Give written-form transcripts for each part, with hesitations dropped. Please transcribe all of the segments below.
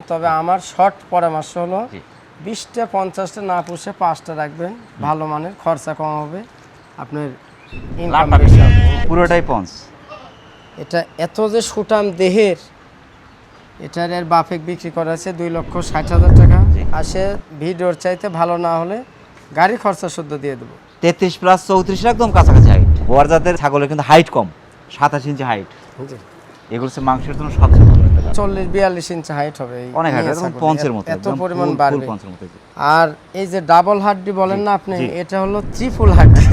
তবে আমার শর্ট পরামর্শ হলো 20টা 50টা না পুষে 5টা রাখবেন, ভালো মানের, খরচা কম হবে, আপনার ইনকাম বেশি হবে। পুরোটাই পঞ্চ। এটা এত যে সুটাম দেহের, এটার এর বাফেক বিক্রি করা আছে 2,60,000 টাকা। আসে ভিডিওর চাইতে ভালো না হলে গাড়ি খরচা শুদ্ধ দিয়ে দেবো। 33 প্লাস 34 একদম কাছাকাছি হাইট। বোয়ার জাতের ছাগলের কিন্তু হাইট কম, 27 ইঞ্চি হাইট। এগুলো হচ্ছে মাংসের জন্য সবচেয়ে ভালো। 40-42 ইঞ্চি হাইট হবে, অনেক হাইট, একদম পঞ্চের মতো, এত পরিমাণ বাড়বে। পঞ্চের মতো। আর এই যে ডাবল হাড্ডি বলেন না আপনি, এটা হলো ট্রিপল হাড্ডি।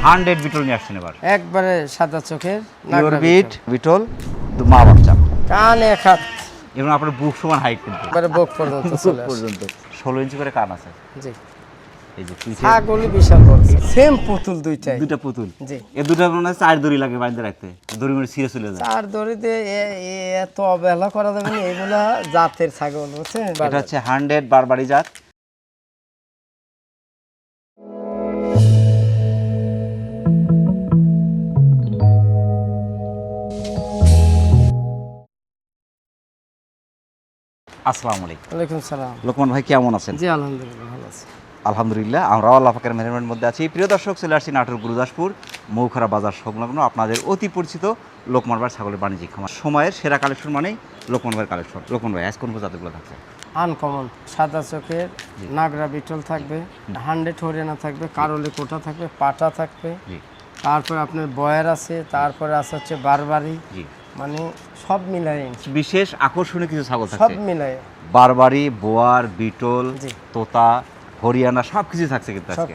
100 বিটল নিয়ে আসছেন এবার, একবারে সাদা চোখের পিওর বিটল, মা বাচ্চা, কান এক হাত এবং আপনার বুক সমান হাইট, কিন্তু একবারে বুক পর্যন্ত চলে আসে। 16 ইঞ্চি করে কান আছে। জি, এই যে ছাগলই বিশাল বড়, সেম পুতুল দুইটা পুতুল। জি, এই দুটো মনে হয় 4 দড়ি লাগে বাঁধতে রাখতে, দড়ি মনে ছিঁড়ে চলে যায়। 4 দড়িতে এত অবহেলা করা যাবে না, এগুলা জাতের ছাগল, বুঝছেন? এটা হচ্ছে 100 বারবারি জাত। আসসালামু আলাইকুম। ওয়ালাইকুম সালাম। লোকমান ভাই কেমন আছেন? জি আলহামদুলিল্লাহ ভালো আছি। আলহামদুলিল্লাহ, আমরাও আল্লাহ পাকের মেহরবানির মধ্যে আছি। প্রিয় দর্শক, চলে আসছি নাটোর গুরুদাসপুর মৌখারা বাজার সংলগ্ন আপনাদের অতি পরিচিত লোকমান ভাই ছাগলের বাণিজ্যিক খামার। সময়ের সেরা কালেকশন মানেই লোকমান ভাইয়ের কালেকশন। লোকমান ভাই আজ কোন জাতগুলো থাকছে? আনকমন সাদা চোখের নাগরা বিটল থাকবে, 100 হরিয়ানা থাকবে, কারলি কোটা থাকবে, পাটা থাকবে, তারপর আপনার বয়ার আছে, তারপরে আছে হচ্ছে বারবারি, মানে সব মিলাই বিশেষ আকর্ষণীয় কিছু ছাগল সব থাকছে। মিলাই বারবারি, বোয়ার, বিটল, তোতা, হরিয়ানা সবকিছু থাকছে কিন্তু আজকে।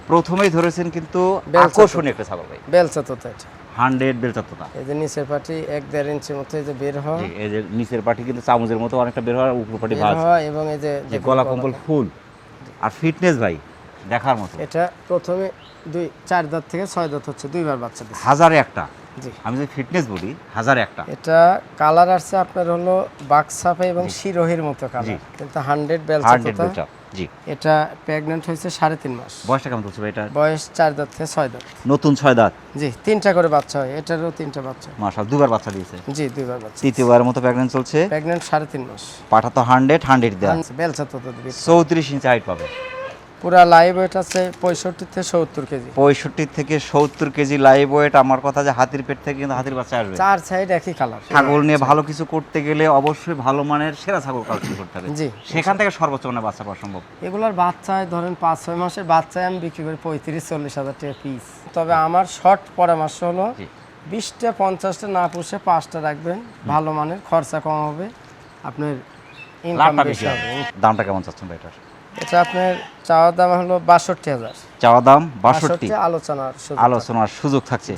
প্রথমেই ধরেছেন কিন্তু আকর্ষণীয় একটা ছাগল ভাই, বেলচা তোতা। এটা 100 বেলচা তোতা। এই যে নিচের পাটি 1-1.5 ইঞ্চির মতো এই যে বের হয়, এই যে নিচের পাটি কিন্তু চামচের মতো অনেকটা বের হয়, উপর পাটি ভাঁজ হয়, এবং এই যে গলা কম্বল ফুল আর ফিটনেস ভাই দেখার মতো। এটা প্রথমে 4 দাঁত থেকে 6 দাঁত হচ্ছে, 2 বার বাচ্চা দিচ্ছে। হাজারে একটা। জি, আমি যে ফিটনেস বলি, হাজারে একটা। এটা কালার আসছে আপনার হলো বাক্সাফা এবং শিরোহির মতো কালার, কিন্তু 100 বেলচা তোতা। জি, এটা প্রেগন্যান্ট হয়েছে 3.5 মাস। বয়সটা কেমন চলছে ভাই? এটা বয়স 4 দাঁত থেকে 6 দাঁত। নতুন 6 দাঁত। জি, 3টা করে বাচ্চা হয়, এটারও 3টা বাচ্চা। মাশাআল্লাহ, দুবার বাচ্চা দিয়েছে। জি, 2 বার বাচ্চা। তৃতীয়বারের মতো প্রেগন্যান্ট চলছে। প্রেগন্যান্ট 3.5 মাস। পাঠা তো 100 দেয়া। বেলচা তোতা দিবে। 34 ইঞ্চি হাইট পাবে। পুরা লাইভ ওয়েট আছে 65 থেকে 70 কেজি। 65 থেকে 70 কেজি লাইভ ওয়েট। আমার কথা যে হাতির পেট থেকে কিন্তু হাতির বাচ্চা আসবে। 4 সাইড একই কালার। ছাগল নিয়ে ভালো কিছু করতে গেলে অবশ্যই ভালো মানের সেরা ছাগল কালেকশন করতে হবে। জি, সেখান থেকে সর্বোচ্চ মানের বাচ্চা পাওয়া সম্ভব। এগুলার বাচ্চায় ধরেন 5-6 মাসের বাচ্চায় আমি বিক্রি করি 35-40 হাজার টাকা পিস। তবে আমার শর্ট পরামর্শ হলো 20টা 50টা না পুষে 5টা রাখবেন, ভালো মানের, খরচা কম হবে, আপনার ইনকাম বেশি হবে। দামটা কেমন চাচ্ছেন ভাই এটার? এটা আপনার চাওয়া দাম হলো 62,000। চাওয়া দাম 62। আলোচনার সুযোগ থাকছে।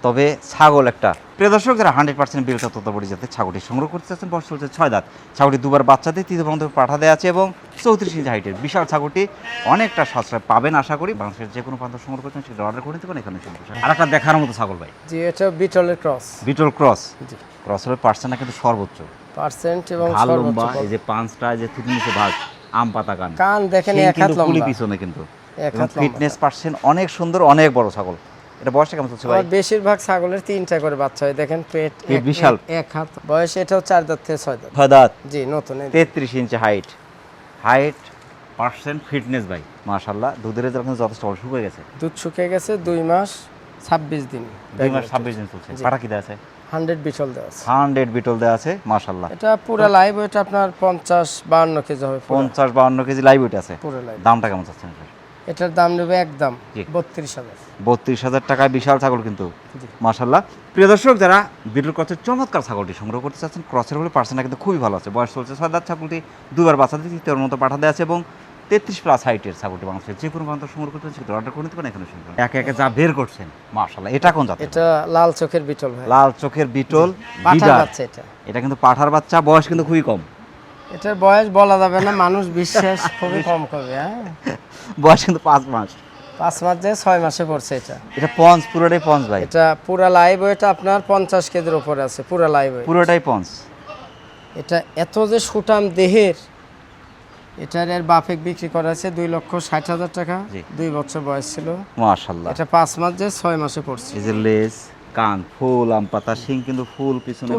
তবে ছাগল একটা, প্রিয় দর্শক, যারা 100% বেলচা তোতা বড়ি জাতের ছাগলটি সংগ্রহ করতে চাচ্ছেন, বয়স চলছে 6 দাঁত। ছাগলটি দুবার বাচ্চা দিয়ে তৃতীয় পর্যন্ত পাঠা দেওয়া আছে এবং 34 ইঞ্চি হাইটের বিশাল ছাগলটি অনেকটা সাশ্রয় পাবেন আশা করি। বাংলাদেশের যে কোনো প্রান্ত সংগ্রহ করছেন সেটা অর্ডার করে নিতে পারেন এখানে। আর একটা দেখার মতো ছাগল ভাই। জি, এটা বিটলের ক্রস। Beetle cross. জি, ক্রসের পার্সেন্টটা কিন্তু সর্বোচ্চ পার্সেন্ট এবং লম্বা। এই যে পাঁচটা যে থুতনিতে ভাগ, আম পাতা কান, কান দেখেন এক হাত লম্বা, পিছনে কিন্তু এক হাত লম্বা। ফিটনেস পার্সেন্ট অনেক সুন্দর, অনেক বড় ছাগল। এটা বয়সটা কেমন চলছে ভাই? বেশিরভাগ ছাগলের 3টা করে বাচ্চা হয়, দেখেন পেট বিশাল, এক হাত। বয়স এটাও 4 দাঁত থেকে 6 দাঁত। 6 দাঁত। জি, নতুন। 33 ইঞ্চি হাইট পার্সেন্ট ফিটনেস ভাই, মাশাআল্লাহ। দুধের রেজাল্ট কিন্তু যথেষ্ট ভালো শুকিয়ে গেছে। দুধ শুকিয়ে গেছে 2 মাস 26 দিন। 2 মাস 26 দিন চলছে। পাটা কি দেয়া আছে? 100 বিটল দেওয়া আছে। 100 বিটল দেয়া আছে, মাশাআল্লাহ। এটা পুরো লাইভ ওয়েট আপনার 50-52 কেজি হবে। 50-52 কেজি লাইভ ওয়েট আছে। পুরো লাইভ। দামটা কেমন চাচ্ছেন এটা? এটার দাম নেবে একদম 32,000। 32,000 টাকায় বিশাল ছাগল কিন্তু, মাশাআল্লাহ। প্রিয় দর্শক, যারা বিটল ক্রসের চমৎকার ছাগলটি সংগ্রহ করতে চাচ্ছেন, ক্রসের হলে পার্সেন্টটা কিন্তু খুবই ভালো আছে। বয়স চলছে 6 দাঁত। ছাগলটি দুবার বাচ্চা দিয়ে তৃতীয়র মতো পাঠা দেওয়া আছে এবং 33 প্লাস হাইটের ছাগলটি বাংলাদেশের যে কোনো প্রান্ত সংগ্রহ করতে সেটা অর্ডার করে নিতে পারেন এখানে। একে একে যা বের করছেন, মাশাআল্লাহ। এটা কোন জাত? এটা লাল চোখের বিটল ভাই। লাল চোখের বিটল, পাঠার বাচ্চা। এটা কিন্তু পাঠার বাচ্চা। বয়স কিন্তু খুবই কম। এটার বয়স বলা যাবে না, মানুষ বিশ্বাস খুবই কম করবে। হ্যাঁ, বয়স কিন্তু 5 মাস। 5 মাস যে 6 মাসে পড়ছে। এটা পঞ্চ, পুরোটাই পঞ্চ ভাই। এটা পুরা লাইভ ওয়েট আপনার 50 কেজির উপরে আছে, পুরা লাইভ ওয়েট, পুরোটাই পঞ্চ। এটা এত যে সুটাম দেহের, এটার এর বাফেক বিক্রি করা আছে 2,60,000 টাকা। 2 বছর বয়স ছিল, মাশাআল্লাহ। এটা 5 মাস যে 6 মাসে পড়ছে। এই যে লেজ, কান ফুল, আম পাতা, শিং কিন্তু ফুল, পিছনে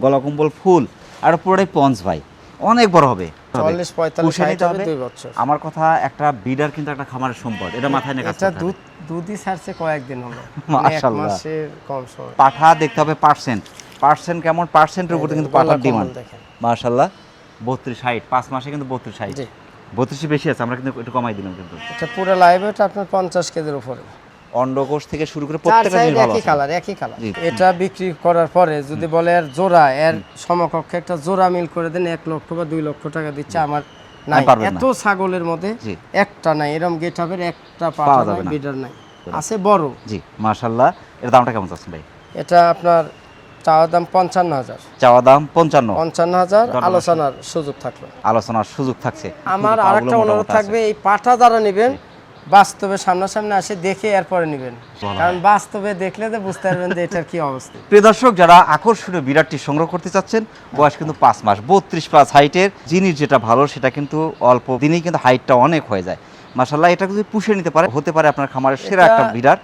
গলা কম্বল ফুল, আর পুরোটাই পঞ্চ ভাই। অনেক বড় হবে 40-45 পুষে নিতে হবে হবে। 2 বছর। আমার কথা একটা বিডার কিন্তু একটা খামারের সম্পদ, এটা মাথায় নিয়ে কাজ এটা করতে হবে। দুধই ছাড়ছে কয়েকদিন হলো, মাশাআল্লাহ। 1 মাসের কম সময়। পাঠা দেখতে হবে পার্সেন্ট কেমন, পার্সেন্টের উপরে কিন্তু গলা পাঠার কম্বল ডিমান্ড। দেখেন। মাশাআল্লাহ 32-60, 5 মাসে কিন্তু 32-60। জি। 32 বেশি আছে, আমরা কিন্তু একটু কমাই দিলাম কিন্তু। এটা পুরো লাইভ ওয়েট আপনার 50 কেজির উপরে। অন্ডকোষ থেকে শুরু করে চার প্রত্যেকটা সাইড জিনিস ভালো একই আছে। কালার, একই কালার। জি। এটা বিক্রি করার পরে যদি বলে এর জোড়া, এর সমকক্ষে একটা জোড়া মিল করে দেন 1 লক্ষ বা 2 লক্ষ টাকা দিচ্ছে, আমার নাই। পারবেন না। এত ছাগলের মধ্যে জি। একটা নাই, এরকম গেটআপের একটা পাওয়া পাঠা যাবে নাই, না। বিডার নাই, আছে বড়। জি মাশাআল্লাহ। এর দামটা কেমন চাচ্ছেন ভাই? এটা আপনার চাওয়া দাম 55,000। চাওয়া দাম 55, 55,000 দরদাম আলোচনার সুযোগ থাকলো। আলোচনার সুযোগ থাকছে। আমার কিন্তু আরেকটা পাগুলো অনুরোধ মোটামুটি থাকবে, এই পাঠা যারা নেবেন বাস্তবে সামনাসামনি আসে দেখে এরপরে নেবেন, ভালো কারণ বাস্তবে দেখলে তো বুঝতে পারবেন যে এটার কি অবস্থা। প্রিয় দর্শক, যারা আকর্ষণীয় বিরাটটি সংগ্রহ করতে চাচ্ছেন, বয়স কিন্তু 5 মাস, 32+ হাইটের জিনিস, যেটা ভালো সেটা কিন্তু অল্প দিনেই কিন্তু হাইটটা অনেক হয়ে যায়। মাশাআল্লাহ, এটা যদি পুষে নিতে পারে, হতে পারে আপনার খামারের সেরা এটা একটা বিরাট।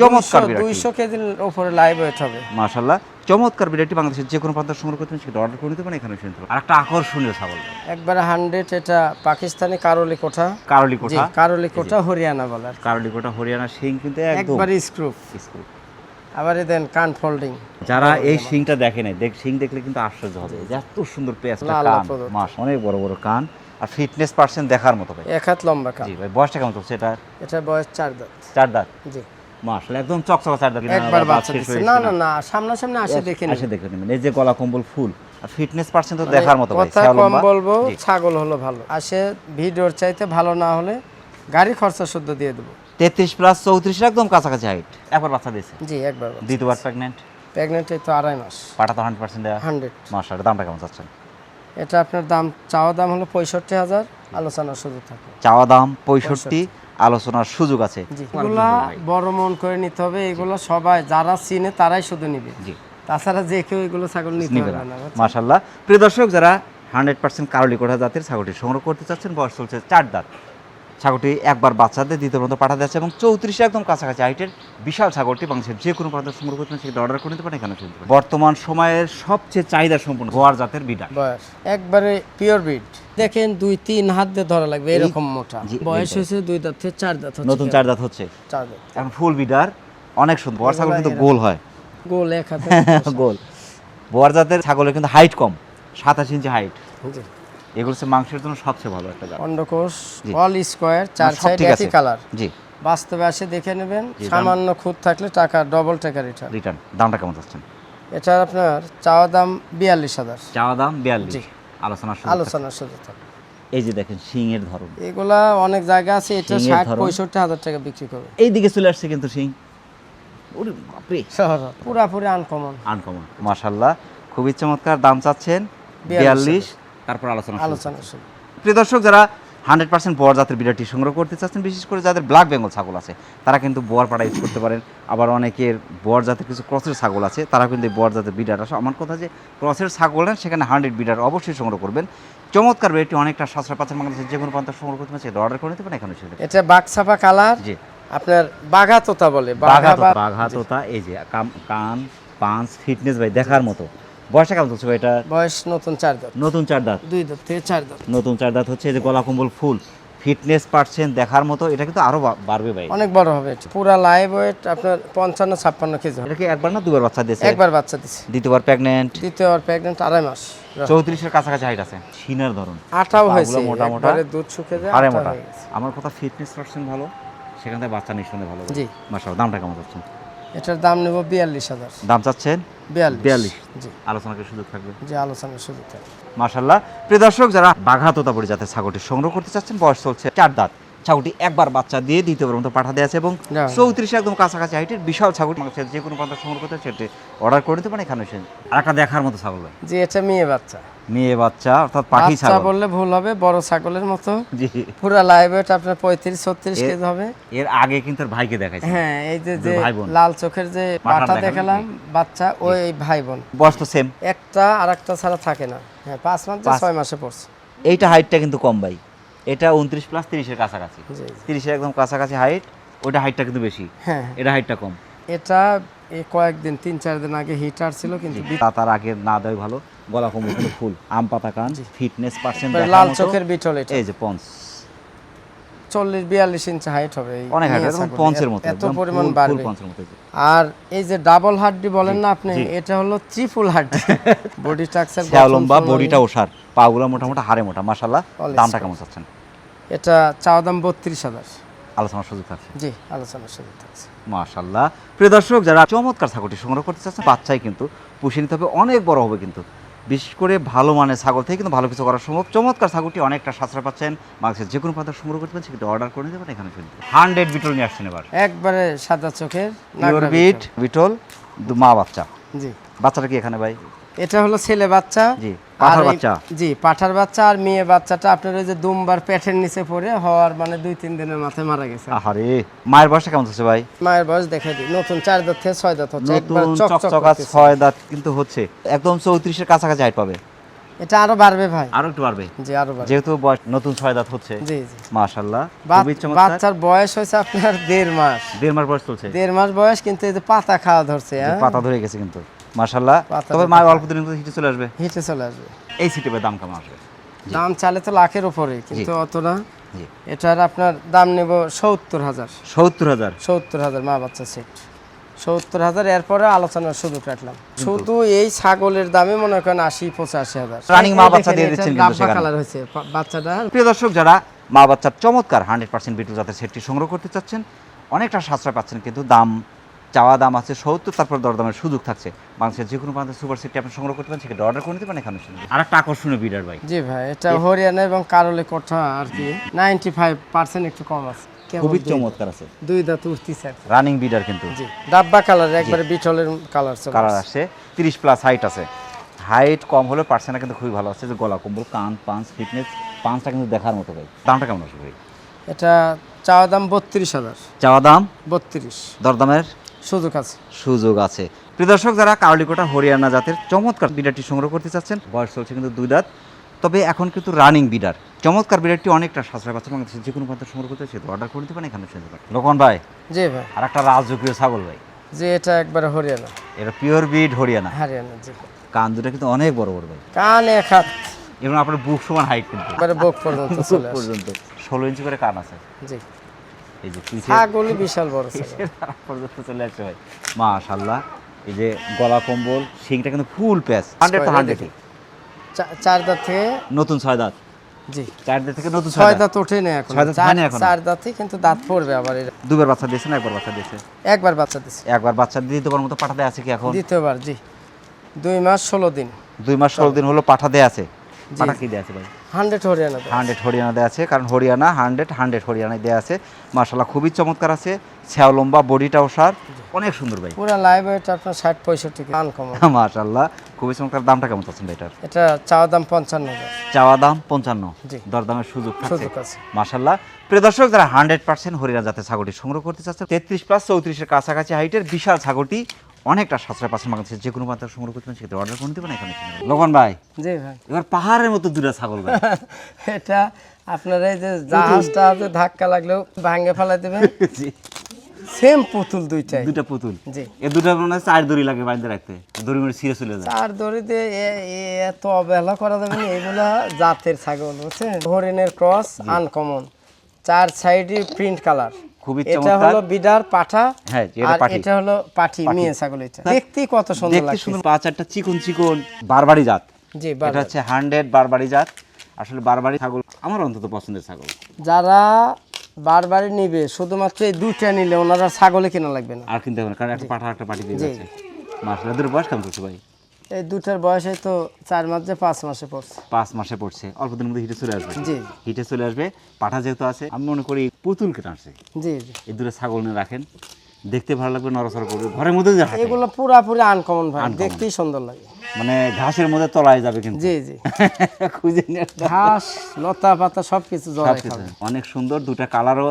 চমৎকার বিরাট, 200 কেজির উপরে লাইভ ওয়েট হবে। মাশাআল্লাহ চমৎকার বিরাটটি। বাংলাদেশের যে কোনো প্রান্ত সংগ্রহ করতে সেটা অর্ডার করে নিতে পারেন, এখানে শুনতে পারেন। আর একটা আকর্ষণীয় ছাগল একবারে 100, এটা পাকিস্তানি কারলি কোঠা। কারলি জি, কোঠা। কারলি কোঠা হরিয়ানা বলে আর কি। কারলি কোঠা হরিয়ানা শিং কিন্তু একদম একবারে স্ক্রুপ। স্ক্রু। আবার দেন কান ফোল্ডিং। যারা এই শিংটা দেখে নাই, শিং দেখলে কিন্তু আশ্চর্য হবে, যে এত সুন্দর পেঁয়াজটা লাল কান, প্রদত্ত। মাস অনেক বড় বড় কান, আর ফিটনেস পার্সেন্ট দেখার মতো ভাই। 1 হাত লম্বা কান। জি ভাই, বয়সটা কেমন চলছে এটা? এটা বয়স 4 দাঁত। 4 দাঁত। জি। মাশাআল্লাহ একদম চকচকা 4 দাঁত। একবার বাচ্চা দিচ্ছে। না না না, সামনাসামনি আসে দেখে নিন। এসে দেখে নেবেন। এই যে গলা কম্বল ফুল, আর ফিটনেস পার্সেন্ট তো দেখার মতো ভাই। কথা ছাগল কম লম্বা। বলবো, জি। ছাগল হলো ভালো। আসে ভিডিওর চাইতে ভালো না হলে গাড়ি খরচা শুদ্ধ দিয়ে দেবো। 33+ 34 একদম কাছাকাছি হাইট। একবার বাচ্চা দিয়েছে, জি একবার বাচ্চা। দ্বিতীয়বার প্রেগন্যান্ট। প্রেগনেন্ট এই তো 2.5 মাস। পাটা তো 100% দেয়া। 100। মাশাআল্লাহ, দামটা কেমন চাচ্ছেন? এটা আপনার দাম, চাওয়া দাম হলো 65,000, আলোচনার সুযোগ থাকে। চাওয়া দাম 65, আলোচনার সুযোগ আছে। জি, এগুলা বড় মন করে নিতে হবে। এগুলো সবাই যারা চিনে তারাই শুধু নিবে, জি। তাছাড়া যে কেউ এগুলো ছাগল নিতে নিবে পারবে না। না। মাশাআল্লাহ, প্রিয় দর্শক, যারা 100% কারলি কোঠা জাতের ছাগলটি সংগ্রহ করতে চাচ্ছেন, বয়স চলছে 4 দাঁত। ছাগলটি একবার বাচ্চাদের দ্বিতীয় পর্যন্ত পাঠা যাচ্ছে এবং 34 একদম কাছাকাছি হাইটের বিশাল ছাগলটি বাংলাদেশের যে কোনো প্রান্ত সংগ্রহ করতে সেটা অর্ডার করে নিতে পারেন, এখানে শুনতে পারেন। বর্তমান সময়ের সবচেয়ে চাহিদা সম্পন্ন গোয়ার জাতের বিডার। বয়স একবারে পিওর বিট। দেখেন 2-3 হাত দিয়ে ধরা লাগবে, এরকম মোটা। জি, বয়স এইটাই। হয়েছে 2 দাঁত থেকে 4 দাঁত হচ্ছে। নতুন 4 দাঁত হচ্ছে, 4 দাঁত। এখন ফুল বিডার, অনেক সুন্দর। বোয়ার ছাগল কিন্তু এগুলা গোল হয়, গোল এক হাতে। গোল। বোয়ার জাতের ছাগলের কিন্তু হাইট কম, 27 ইঞ্চি হাইট। জি। এগুলো হচ্ছে মাংসের জন্য সবচেয়ে ভালো একটা জাত। অন্ডকোষ জি। অল স্কয়ার, 4 সব সাইড ঠিক আছে। একই কালার। জি। বাস্তবে আসে দেখে নেবেন, জি, দাম- সামান্য খুঁত থাকলে টাকা ডবল টাকা রিটার্ন। রিটার্ন। দামটা কেমন চাচ্ছেন? এটা আপনার চাওয়া দাম 42,000, চাওয়া দাম 42, জি। আলোচনার সুযোগ থাকছে। আলোচনার সুযোগ থাকে। এই যে দেখেন শিং এর ধরন, এগুলা অনেক জায়গা আছে, এটা শিংয়ের 60-65,000 টাকা বিক্রি করবে। এই দিকে চলে আসছে কিন্তু শিং, ওরে বাপরে, শহর পুরাপুরি আনকমন। আনকমন। মাশাআল্লাহ, খুবই চমৎকার। দাম চাচ্ছেন 42, তারপর আলোচনা। আলোচনার সুযোগ। প্রিয় দর্শক, যারা 100% বোয়ার জাতের বিড়াটি সংগ্রহ করতে চাচ্ছেন, বিশেষ করে যাদের ব্ল্যাক বেঙ্গল ছাগল আছে, তারা কিন্তু বোয়ার পাড়া ইউজ করতে পারেন। আবার অনেকের বোয়ার জাতের কিছু ক্রসের ছাগল আছে, তারা কিন্তু এই বোয়ার জাতের বিড়ার আসে। আমার কথা যে ক্রসের ছাগল নেন, সেখানে 100 বিড়ার অবশ্যই সংগ্রহ করবেন। চমৎকার বিড়াটি, অনেকটা সাশ্রয় পাচ্ছেন। বাংলাদেশের যে কোনো প্রান্ত সংগ্রহ করতে পারেন, সেটা অর্ডার করে নিতে পারেন, এখানে সেটা। এটা বাঘছাপা কালার, জি। আপনার বাঘা তোতা বলে। বাঘা তোতা। এই যে কান, পাঁচ, ফিটনেস ভাই দেখার মতো। বয়সটা কেমন চলছে ভাই এটা? বয়স নতুন 4 দাঁত। নতুন 4 দাঁত। 2 দাঁত থেকে 4 দাঁত। নতুন 4 দাঁত হচ্ছে। এই যে গলা কম্বল ফুল, ফিটনেস পার্সেন্ট দেখার মতো। এটা কিন্তু আরো বাড়বে ভাই, অনেক বড় হবে এটা। পুরা লাইভ ওয়েট আপনার 55-56 কেজি হবে। এটা কি একবার না দুবার বাচ্চা দিয়েছে? একবার বাচ্চা দিছে। দ্বিতীয়বার প্রেগন্যান্ট। দ্বিতীয়বার প্রেগনেন্ট 2.5 মাস। 34 এর কাছাকাছি হাইট আছে। সিনার ধরন, আটাও হয়েছে, মোটা মোটা, একবারে দুধ শুকিয়ে যায়, আরে আটা মোটা। হয়ে গেছে। আমার কথা ফিটনেস পার্সেন্ট ভালো, সেখান থেকে বাচ্চা নিঃসন্দেহে ভালো। জি। মাশাআল্লাহ, দামটা কেমন যাচ্ছে? এটার দাম নেব 42,000। দাম চাচ্ছেন 42। জি। আলোচনার সুযোগ থাকবে। জি, আলোচনার সুযোগ থাকে। মাশাআল্লাহ, প্রিয় দর্শক, যারা বাঘা তোতাপুরি জাতের ছাগলটি সংগ্রহ করতে চাচ্ছেন, বয়স চলছে 4 দাঁত। ছাগলটি একবার বাচ্চা দিয়ে দ্বিতীয়বার মতো পাঠা দেওয়া আছে এবং না। 34 একদম কাছাকাছি হাইটের বিশাল ছাগল। মানুষের যে কোনো প্রান্ত সংগ্রহ করতে সেটি অর্ডার করে নিতে পারেন, এখানে এসে। আর একটা দেখার মতো ছাগল ভাই, জি, এটা মেয়ে বাচ্চা। মেয়ে বাচ্চা, অর্থাৎ পাখি বাচ্চা ছাগল বললে ভুল হবে, বড় ছাগলের মতো। জি। পুরা লাইভ ওয়েট আপনার 35-36 কেজি হবে। এর আগে কিন্তু তার ভাইকে দেখাইছে। হ্যাঁ, এই যে দুই ভাই বোন। লাল চোখের যে পাঠা পাঠা দেখালাম, দেখালাম, বাচ্চা ওই ভাই বোন। বয়স তো সেম, একটা আরেকটা ছাড়া থাকে না। হ্যাঁ, 5 মাস 6 মাসে পড়ছে। এইটা হাইটটা কিন্তু কম ভাই, এটা 29 + 30 এর কাছাকাছি। জি, জি। 30 এর একদম কাছাকাছি হাইট, ওটা হাইটটা কিন্তু বেশি, হ্যাঁ, এটা হাইটটা কম। এটা এই কয়েকদিন 3-4 দিন আগে হিটার ছিল কিন্তু তার আগে না দেয় ভালো, গলা কম্বল কিন্তু ফুল, আম পাতা কান, ফিটনেস পার্সেন্ট লাল চোখের বিটল এটা। এই যে পঞ্চ 40-42 ইঞ্চি হাইট হবে এই অনেক হাইট, মেয়ে একদম ছাগল। পঞ্চের মতো, এত একদম পরিমাণ ফুল বাড়বে। পঞ্চের মতো। আর এই যে ডাবল হাড্ডি বলেন না আপনি, এটা হলো ট্রিপল হাড্ডি। বডি স্ট্রাকচার ছায়া লম্বা, বডিটা ওসার, পাগুলো মোটামুটি হাড়ে মোটা, মাশাআল্লাহ। দামটা কেমন চাচ্ছেন? এটা চাওয়া দাম 32,000। আলোচনার সুযোগ থাকছে? জি, আলোচনার সুযোগ থাকছে। মাশাআল্লাহ। প্রিয় দর্শক, যারা চমৎকার ছাগলটি সংগ্রহ করতে চাচ্ছেন, বাচ্চাই কিন্তু পুষে নিতে হবে, অনেক বড় হবে কিন্তু। বিশেষ করে ভালো মানের ছাগল থেকে কিন্তু ভালো কিছু করা সম্ভব। চমৎকার ছাগলটি অনেকটা সাশ্রয় পাচ্ছেন, বাংলাদেশের যে কোনো প্রান্তে সংগ্রহ করতে পারেন, সেটা অর্ডার করে নিতে পারেন। এখানে 100 বিটল নিয়ে আসছেন এবার, একবারে সাদা চোখের পিওর নাগরা বিট বিটল, মা বাচ্চা। জি, বাচ্চাটা কি এখানে ভাই? এটা হলো ছেলে বাচ্চা। জি, পাঠার আর এই- বাচ্চা। জি, পাঠার বাচ্চা। আর মেয়ে বাচ্চাটা আপনার ওই যে দুমবার পেটের নিচে পড়ে হওয়ার মানে 2-3 দিনের মাথায় মারা গেছে। আহারে, মায়ের বয়সটা কেমন হচ্ছে ভাই? মায়ের বয়স দেখে দিই, নতুন 4 দাঁত থেকে 6 দাঁত হচ্ছে, একবার নতুন চকচক চকচকা করতেছে। 6 দাঁত কিন্তু হচ্ছে, একদম 34-এর কাছাকাছি হাইট পাবে। এটা আরো বাড়বে ভাই। আরো একটু বাড়বে, জি, আরো বাড়বে। যেহেতু বয়স নতুন 6 দাঁত হচ্ছে। জি জি। মাশাআল্লাহ, খুবই চমৎকার। বাচ্চার বয়স হয়েছে আপনার 1.5 মাস। 1.5 মাস বয়স চলছে। 1.5 মাস বয়স, কিন্তু এই যে পাতা খাওয়া ধরছে। যে হ্যাঁ, পাতা ধরে গেছে কিন্তু, মাশাআল্লাহ। পাতা তবে ধরে মা গেছে। অল্প দিনের মধ্যে হিটে চলে আসবে। হিটে চলে আসবে। এই সিটের দাম কেমন আসবে? দাম চালে তো লাখের উপরে, কিন্তু অত না। জি, এটার আপনার দাম নেব 70,000। 70,000। 70,000 মা বাচ্চা সেট, 70,000। এরপরে আলোচনার সুযোগ রাখলাম। শুধু এই ছাগলের দামে মনে করেন 80-85,000। রানিং মা বাচ্চা দিয়ে দিচ্ছেন কিন্তু গাব্বা সেখানে। কালার হয়েছে বাচ্চাটা। প্রিয় দর্শক, যারা মা বাচ্চার চমৎকার 100% বিটল জাতের সেটটি সংগ্রহ করতে চাচ্ছেন, অনেকটা সাশ্রয় পাচ্ছেন কিন্তু। দাম চাওয়া দাম আছে 70, তারপর দরদামের সুযোগ থাকছে। বাংলাদেশের যে কোনো প্রান্তে সুপার সেটটি আপনি সংগ্রহ করতে পারেন, সেটা অর্ডার করে নিতে পারেন। এখানে আর একটা আকর্ষণীয় বিডার ভাই। জি ভাই, এটা হরিয়ানা এবং কারলে কোঠা আর কি 95% একটু কম আছে। খুবই চমৎকার আছে, 2 দাঁত উঠতেছে। রানিং বিডার কিন্তু। জি, ডাব্বা কালার, একবারে বিটলের কালার চলে কালার আসছে। আসে, 30+ হাইট আছে। হাইট কম হলে পার্সেন্টটা কিন্তু খুবই ভালো আছে। যে গলা কম্বল, কান, পাঁচ, ফিটনেস, পাঁচটা কিন্তু দেখার মতো ভাই। দামটা কেমন আসবে ভাই? এটা চাওয়া দাম 32,000। চাওয়া দাম 32, দরদামের সুযোগ আছে। সুযোগ আছে। প্রিয় দর্শক, যারা কারলিকোটা হরিয়ানা জাতের চমৎকার বিডারটি সংগ্রহ করতে চাচ্ছেন, বয়স চলছে কিন্তু 2 দাঁত, তবে এখন কিন্তু রানিং বিডার। চমৎকার বিডারটি অনেকটা সাশ্রয় পাচ্ছেন, বাংলাদেশের যে কোনো প্রান্তে সংগ্রহ করতে সেটা অর্ডার করে দিতে পারেন। এখানে শুনতে পারেন। লোকমান ভাই, জি ভাই, আর একটা রাজকীয় ছাগল ভাই, যে এটা একবারে হরিয়ানা। এটা পিওর বিড হরিয়ানা। হরিয়ানা, জি। কান দুটো কিন্তু অনেক বড় বড় ভাই, কান এক হাত, এবং আপনার বুক সমান হাইট কিন্তু একবারে বুক পর্যন্ত চলে আসে। পর্যন্ত 16 ইঞ্চি করে কান আছে। জি, এই যে পিঠে ছাগলই বিশাল বড় ছাগল। পর্যন্ত চলে আসছে ভাই, মাশাআল্লাহ। এই যে গলা কম্বল, শিংটা কিন্তু ফুল প্যাচ, 100 to 100। 4 দাঁত থেকে নতুন 6 দাঁত। জি, 4 দাঁত থেকে নতুন 6 6 দাঁত। দাঁত ওঠে না এখন। 6 দাঁত হয়নি এখনো। 4 দাঁতই, কিন্তু দাঁত পড়বে আবার। এরা দুবার বাচ্চা দিয়েছে না একবার বাচ্চা দিয়েছে? একবার বাচ্চা দিছে। একবার বাচ্চা দিয়ে দেওয়ার মতো পাঠা দেয়া আছে কি এখন? দ্বিতীয়বার, জি। 2 মাস 16 দিন। 2 মাস 16 দিন হলো পাঠা দেয়া আছে। জি, পাঠা কি দেয়া আছে ভাই? 100 হরিয়ানা দেয়। 100 হরিয়ানা দেয়া আছে, কারণ হরিয়ানা 100 হরিয়ানায় দেয়া আছে। মাশাআল্লাহ, খুবই চমৎকার আছে। ছায়া লম্বা, বডিটাও সার, অনেক সুন্দর ভাই। পুরো লাইভ ওয়েট আপনার 60-65 আনকমন। মাশাআল্লাহ, খুবই চমৎকার। দামটা কেমন চাচ্ছেন ভাই এটার? এটা চাওয়া দাম 55,000। চাওয়া দাম 55, জি। দরদামের সুযোগ থাকছে। সুযোগ আছে। মাশাআল্লাহ। প্রিয় দর্শক, যারা 100% হরিয়ানা জাতের ছাগলটি সংগ্রহ করতে চাচ্ছে, 33+34 কাছাকাছি হাইটের বিশাল ছাগলটি অনেকটা সাশ্রয় পাচ্ছেন, বাংলাদেশের যে কোনো প্রান্তে সংগ্রহ করতে পারেন, সেটা অর্ডার করে দিতে পারেন। এখানে লোকন ভাই, জি ভাই, এবার পাহাড়ের মতো দুটা ছাগল ভাই। এটা আপনার এই যে জাহাজটা আছে, ধাক্কা লাগলেও ভাঙে ফেলাই দেবেন। জি, সেম পুতুল দুইটাই। দুটা পুতুল। জি, এই দুটা মনে হয় 4 দড়ি লাগে বাইন্ধে রাখতে, দড়ি মেরে ছিঁড়ে চলে যায়। চার দড়িতে এত অবহেলা করা যাবে না। এগুলা জাতের ছাগল, বুঝছেন? হরিণের ক্রস, আনকমন, 4 সাইডে প্রিন্ট কালার। খুবই এটা চমৎকার। হলো বিডার পাঠা, হ্যাঁ, এটা আর পাঠি। এটা হলো পাঠি, মেয়ে ছাগল। এটা দেখতে কত সুন্দর দেখতে লাগছে। সুন্দর, 5-4টা চিকন চিকন বারবারি জাত। জি, এটা হচ্ছে 100 বারবারি জাত। আসলে বারবারি ছাগল আমার অন্তত পছন্দের ছাগল। যারা বারবারই নিবে, শুধুমাত্র এই দুইটা নিলে ওনারা ছাগলে কেনা লাগবে না। আর কিনতে হবে না, কারণ একটা পাঠা একটা পাটি দিয়ে জি। যাচ্ছে। মাশাআল্লাহ, দুটোর বয়স কেমন চলছে ভাই? এই দুটার বয়সে তো 4 মাস যে 5 মাসে পড়ছে। 5 মাসে পড়ছে, অল্প দিনের মধ্যে হিটে চলে আসবে। জি, হিটে চলে আসবে। পাঠা যেহেতু আছে, আমি মনে করি পুতুলকে টানছে। জি, জি। এই দুটো ছাগল নিয়ে রাখেন, দেখতে ভালো লাগবে, নড়াচড়া করবে, ঘরের মধ্যে যা এগুলো পুরাপুরি আনকমন ভাই, দেখতেই সুন্দর লাগে। মানে ঘাসের মধ্যে তলায় যাবে কিন্তু। জি, জি। খুঁজে নিয়ে ঘাস, লতা পাতা সবকিছু জড়াই সবকিছু। খাবে। অনেক সুন্দর, দুটা কালারও,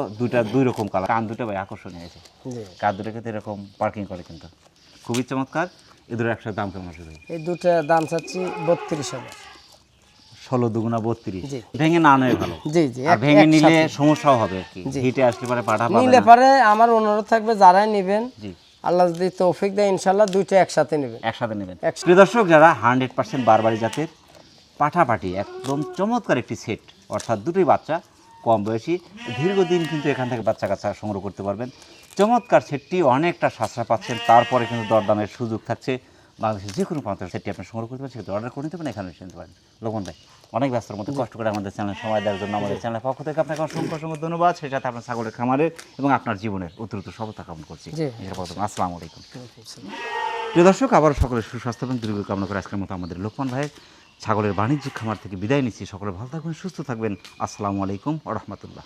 দুই রকম কালার। কান দুটো ভাই আকর্ষণীয় আছে। জি, কান দুটো কিন্তু এরকম পার্কিং করে কিন্তু, খুবই চমৎকার। এই দুটো একসাথে দাম কেমন আসবে ভাই? এই দুটা দাম চাচ্ছি 32,000। 16 দুগুণা 32। জি। ভেঙে না নয় ভালো। জি, জি। আর ভেঙে নিলে সমস্যাও হবে আর কি, জি। হিটে আসলে পরে পাঠা পাবে নিলে না। পারে আমার অনুরোধ থাকবে, যারাই নেবেন জি, আল্লাহ যদি তৌফিক দেয় ইনশাল্লাহ দুইটা একসাথে নেবেন। একসাথে নেবেন। প্রিয় দর্শক, যারা 100% বারবারি জাতের পাঠাপাঠি একদম চমৎকার একটি সেট, অর্থাৎ দুটোই বাচ্চা, কম বয়সী, দীর্ঘদিন কিন্তু এখান থেকে বাচ্চা কাচ্চা সংগ্রহ করতে পারবেন। চমৎকার সেটটি অনেকটা সাশ্রয় পাচ্ছেন, তারপরে কিন্তু দরদামের সুযোগ থাকছে। বাংলাদেশের যে কোনো প্রান্তের সেটটি আপনি সংগ্রহ করতে পারেন, সেক্ষেত্রে অর্ডার করে নিতে পারেন, এখানে এসে নিতে পারেন। লোকমান ভাই, অনেক ব্যস্তর মধ্যে কষ্ট করে আমাদের চ্যানেল সময় দেওয়ার জন্য আমাদের চ্যানেলের পক্ষ থেকে আপনাকে অসংখ্য অসংখ্য ধন্যবাদ। সেই সাথে আপনার ছাগলের খামারের এবং আপনার জীবনের অত্যন্ত সফলতা কামনা করছি। আসসালামু আলাইকুম। প্রিয় দর্শক, আবারও সকলের সুস্বাস্থ্য এবং দীর্ঘ কামনা করে আজকের মতো আমাদের লোকমান ভাইয়ের ছাগলের বাণিজ্যিক খামার থেকে বিদায় নিচ্ছি। সকলে ভালো থাকবেন, সুস্থ থাকবেন। আসসালামু আলাইকুম ওয়া রাহমাতুল্লাহ।